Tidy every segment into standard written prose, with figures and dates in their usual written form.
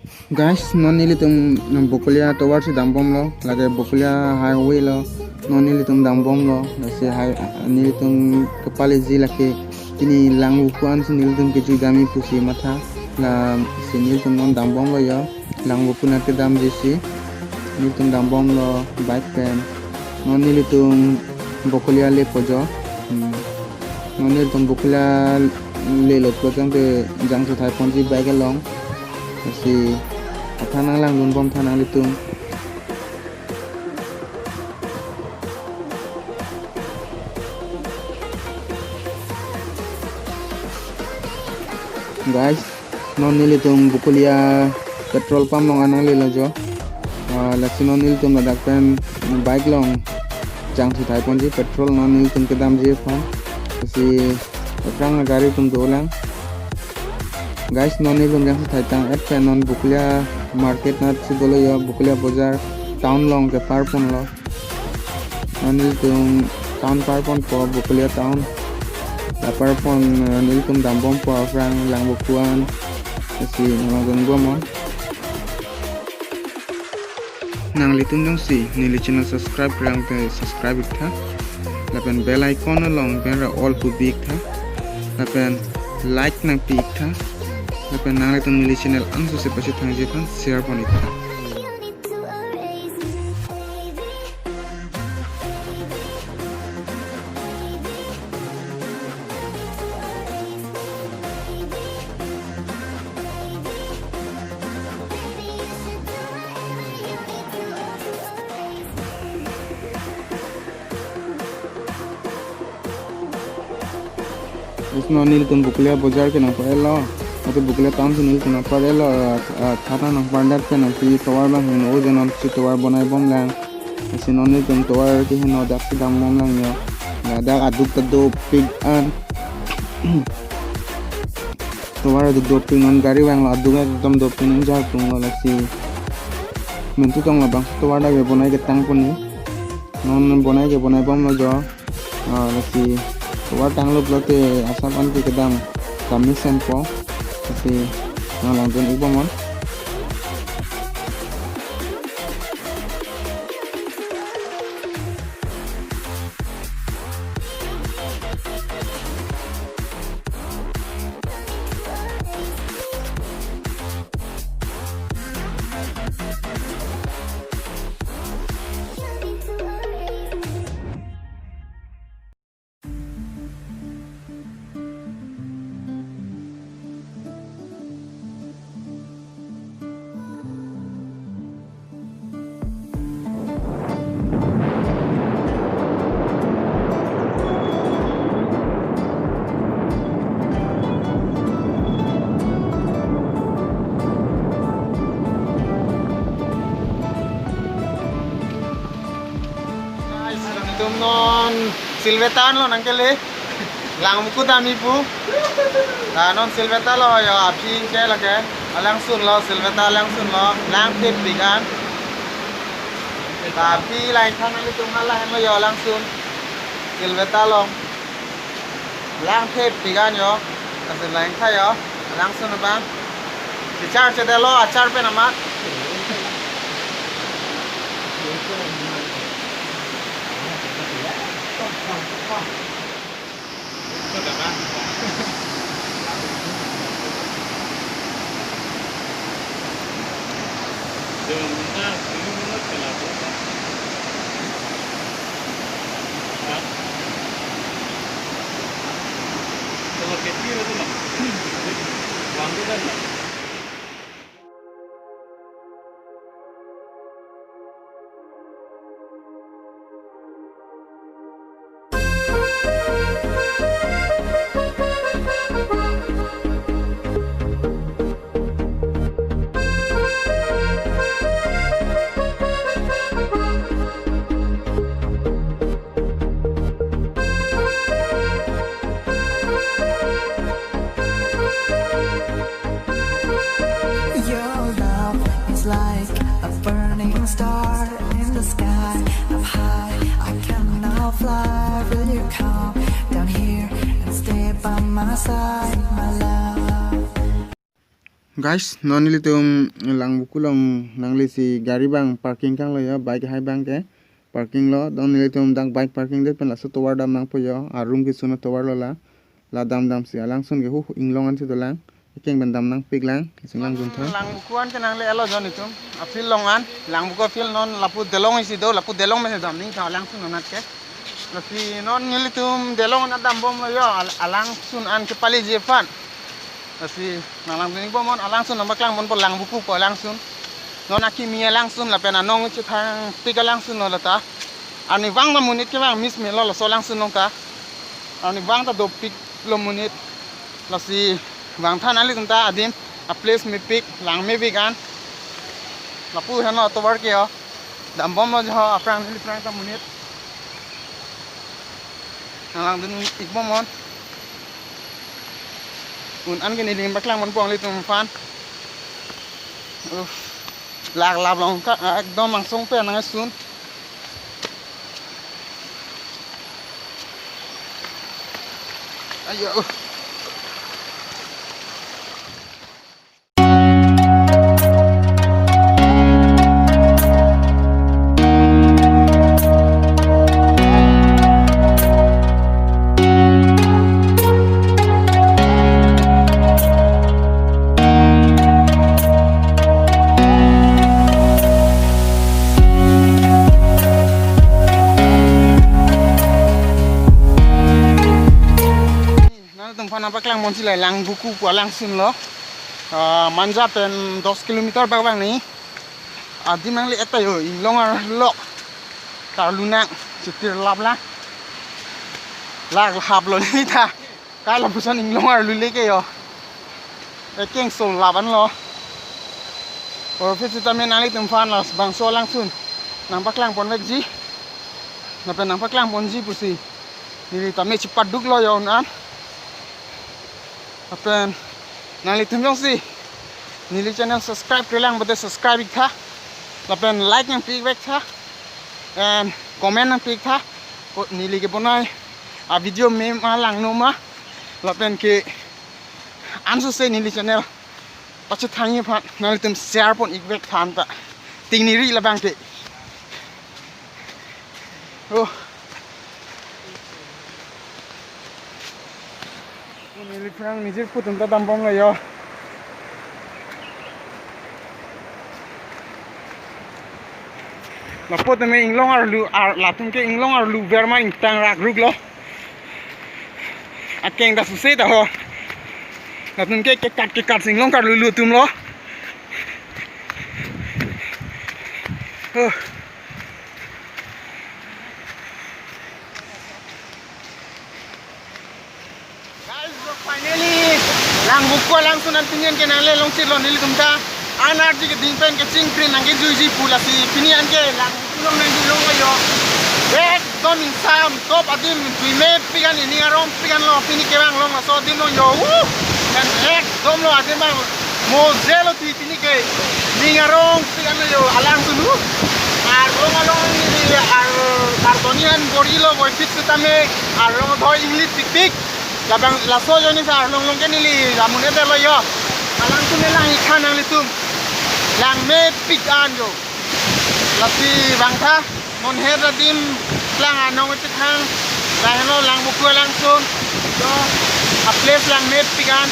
Guys, non nili tum bukulia towards dambom lo, lagi bukulia highway lo, non nili tum dambom lo, nasi nili tum kepala zi lagi ini Langvoku an nili tum keju dami pusi mata, la si nili tum non dambom lo ya, Langvoku nanti dam jisi, nili tum dambom lo bike pen, non nili tum bukulia le pojo, non nili tum bukulia le lot pojong te jang su thai ponji bike along, nasi Tanang lang dun bom tanang litung. Guys, non nilitung bukulia petrol pump long anang lilo jo. Lasi non nilitung ladak pen bike long jang si thai ponji petrol non nilitung kedam je pon. Lasi orang gari tum dolang. Guys, non nilitung jang si thai tang et pen non bukulia market na sigolo yo bukulia bazar town long ke parpon lo anil tum town parpon po bukulia town la parpon anil tum dambom po frang Langvokuan si nang gomon nang litum dong si nili channel subscribe rang te subscribe tha lapen bell icon long ben ra all pu big tha lapen like nang pik tha lapen nang litum nili channel ang so se pasi thang je pan share pon itha इसमें नील तुम बुकलिया बाजार के ना पड़े लो तो बुकलिया टाउन से नील तुम पड़े लो खाता ना पंडर पे ना कि तवार बन है वो जन से तवार बनाए बम लैंग ऐसे नील तुम तवार के है ना दाग से दाम बम लैंग यो दाग अदुक तदो पिग अन तवार अदुक दो पिग नन गाड़ी वांग अदुक एकदम दो पिग नंजार तुम लो लसी मिंटू तंग ला बंग तवार दाग बनाए के तंग पुनी नन बनाए के बनाए बम लो जो लसी Tawar tanglo blote asapan ki kedam kami sempo kasi ngalangkan ibu mon non silvetan lo nangkele Langvoku dami pu non silveta lo yo api ke la ke langsun lo silveta langsun lo lang tip bigan tapi lain kan itu tungalah lo yo langsun silveta lo lang tip bigan yo kasi lain ka yo langsun ba dicar cede lo acar pe nama Guys, nonili tum Langvoku long nangli si gari bang parking kang lo ya bike hai bang ke parking lo nonili tum dang bike parking det pen la so towar dam nang po yo room ki suno towar lo la dam dam si alang sun ke hu inglong an si to lang keng ben dam nang pik lang sing lang jun thon Langvoku an ke nang le elo jon itum apil long an Langvoku fil non lapu delong isi do lapu delong me dam ning ta lang sun nonat ke lapi non ngili tum delong na dam bom lo yo alang sun an ke pali jefan Kasi nalang ding pomon alangsun nambak lang mon po Langvoku po alangsun non aki mia langsun la pena nong chi thang piga langsun no lata ani wang na munit ke wang mis me lo so langsun nong ka ani wang ta do pik lo munit la si wang than ali ta adim a place me pik lang me bigan la pu han no to war ke yo dam bom lo jo aprang li prang ta munit nalang ding ik pomon un an cái này thì bắt langมันปองเลยตรงฟันหลากหลาบลองก็ดอมมังสงเปียนังซุนอายุ Nampak lang mon sila Langvoku po langsun lo Manja pen 10 kilometer bang ni adi mang li eta yo inglong ar lo tar lunang setir lap la hap lo ni ta kala pusan inglong ar lule ke yo ekeng so laban lo or fit tamen ali temfan las bang so langsun nampak lang pon ji napen nampak lang pon ji pusi ni tame cepat duk lo yo nan Apen nali tumjong si nili channel subscribe ke lang bade subscribe tha lapen like yang pik vek tha and comment yang pik tha nili ke bonai a video me ma lang no ma lapen ke ansu se nili channel pachu thangi phat nali tum share pon ik vek than ta ting ni ri la bang te oh Nili prang nijir putum ta dam bom lo yo la pot me inglong ar lu ar latum ke inglong ar lu verma in tang rak ruk lo akeng da su se da ho latum ke kat singlong kar lu tum lo Finally, Langvoku langsung nantinya ke nale long silon nili tumta anar ji ke ding pen ke ching print nang ke juji pula si pinian ke Langvoku long nang dilong ayo ek don in sam top adim duime pigan ini arom pigan lo pini ke bang long so dim lo yo dan ek dom lo adim bang mozelo ti pini ke ning arong pigan lo yo alang sunu ar long ni ar karbonian gorilo boy fit tame ar long do english tik labang laso yo ni sa long ke nili amune de lo yo alang tu lang ikan ang litum lang me pik an yo lapi bangta mon hera dim lang anong ti thang lang no Langvoku langsung yo a place lang me pik an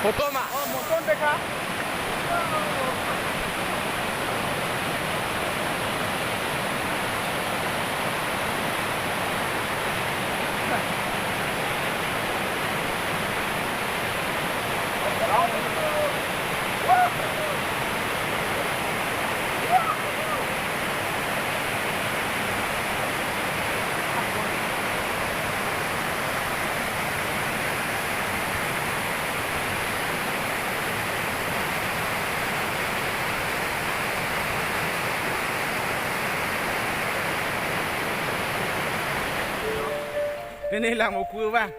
Foto mak. Oh, motor deka. Ini Langvoku bang.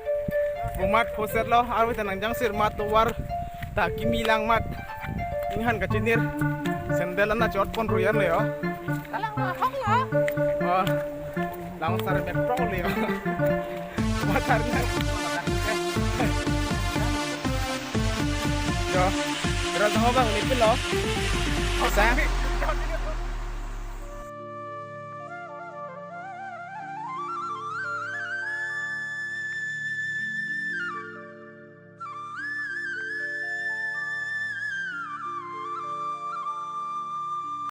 Bumat poset lo, arwah tenang jang sir mat war, tak kimi lang mat. Ingan kacinir, sendelan na cot pon royan le yo. Kalang mahal lah. Oh, lang sar metro le yo. Matar na. Yo, terus ho bang nipil lo. Sa.